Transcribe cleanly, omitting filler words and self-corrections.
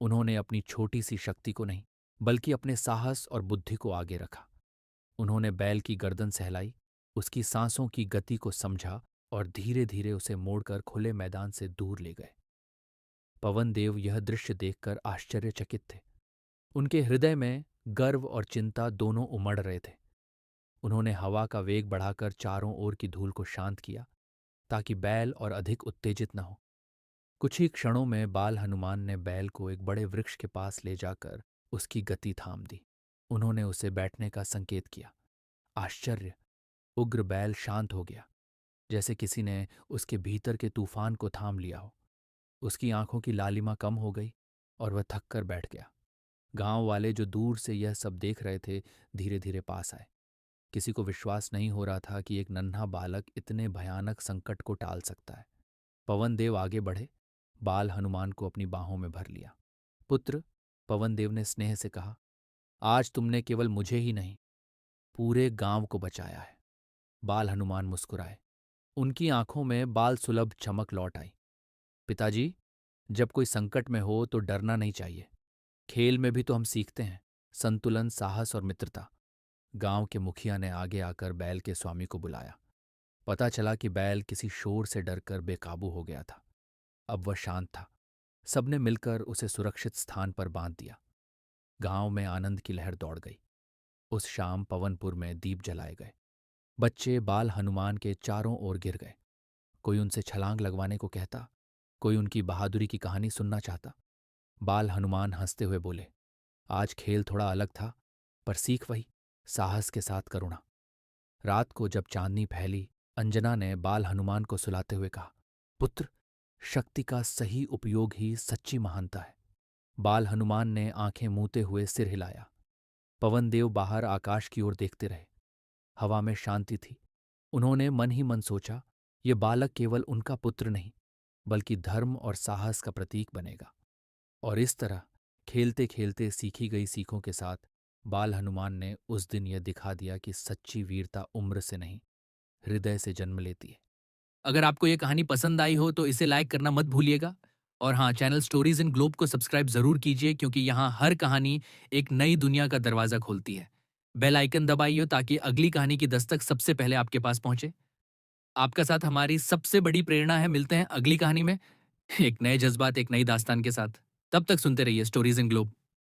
उन्होंने अपनी छोटी सी शक्ति को नहीं, बल्कि अपने साहस और बुद्धि को आगे रखा। उन्होंने बैल की गर्दन सहलाई, उसकी सांसों की गति को समझा और धीरे धीरे उसे मोड़कर खुले मैदान से दूर ले गए। पवन देव यह दृश्य देखकर आश्चर्यचकित थे। उनके हृदय में गर्व और चिंता दोनों उमड़ रहे थे। उन्होंने हवा का वेग बढ़ाकर चारों ओर की धूल को शांत किया, ताकि बैल और अधिक उत्तेजित न हो। कुछ ही क्षणों में बाल हनुमान ने बैल को एक बड़े वृक्ष के पास ले जाकर उसकी गति थाम दी। उन्होंने उसे बैठने का संकेत किया। आश्चर्य! उग्र बैल शांत हो गया, जैसे किसी ने उसके भीतर के तूफान को थाम लिया हो। उसकी आंखों की लालिमा कम हो गई और वह थक कर बैठ गया। गांव वाले जो दूर से यह सब देख रहे थे, धीरे धीरे पास आए। किसी को विश्वास नहीं हो रहा था कि एक नन्हा बालक इतने भयानक संकट को टाल सकता है। पवन देव आगे बढ़े, बाल हनुमान को अपनी बाहों में भर लिया। पुत्र, पवन देव ने स्नेह से कहा, आज तुमने केवल मुझे ही नहीं, पूरे गांव को बचाया है। बाल हनुमान मुस्कुराए। उनकी आंखों में बाल सुलभ चमक लौट आई। पिताजी, जब कोई संकट में हो तो डरना नहीं चाहिए। खेल में भी तो हम सीखते हैं संतुलन, साहस और मित्रता। गांव के मुखिया ने आगे आकर बैल के स्वामी को बुलाया। पता चला कि बैल किसी शोर से डरकर बेकाबू हो गया था। अब वह शांत था। सबने मिलकर उसे सुरक्षित स्थान पर बांध दिया। गांव में आनंद की लहर दौड़ गई। उस शाम पवनपुर में दीप जलाए गए। बच्चे बाल हनुमान के चारों ओर गिर गए। कोई उनसे छलांग लगवाने को कहता, कोई उनकी बहादुरी की कहानी सुनना चाहता। बाल हनुमान हंसते हुए बोले, आज खेल थोड़ा अलग था, पर सीख वही, साहस के साथ करुणा। रात को जब चांदनी फैली, अंजना ने बाल हनुमान को सुलाते हुए कहा, पुत्र, शक्ति का सही उपयोग ही सच्ची महानता है। बाल हनुमान ने आंखें मूंदे हुए सिर हिलाया। पवन देव बाहर आकाश की ओर देखते रहे। हवा में शांति थी। उन्होंने मन ही मन सोचा, ये बालक केवल उनका पुत्र नहीं, बल्कि धर्म और साहस का प्रतीक बनेगा। और इस तरह खेलते खेलते सीखी गई सीखों के साथ बाल हनुमान ने उस दिन यह दिखा दिया कि सच्ची वीरता उम्र से नहीं, हृदय से जन्म लेती है। अगर आपको ये कहानी पसंद आई हो तो इसे लाइक करना मत भूलिएगा। और हाँ, चैनल स्टोरीज इन ग्लोब को सब्सक्राइब जरूर कीजिए, क्योंकि यहाँ हर कहानी एक नई दुनिया का दरवाजा खोलती है। बेल आइकन दबाइए ताकि अगली कहानी की दस्तक सबसे पहले आपके पास पहुंचे। आपका साथ हमारी सबसे बड़ी प्रेरणा है। मिलते हैं अगली कहानी में एक नए जज्बात, एक नई दास्तान के साथ। तब तक सुनते रहिए स्टोरीज इन ग्लोब।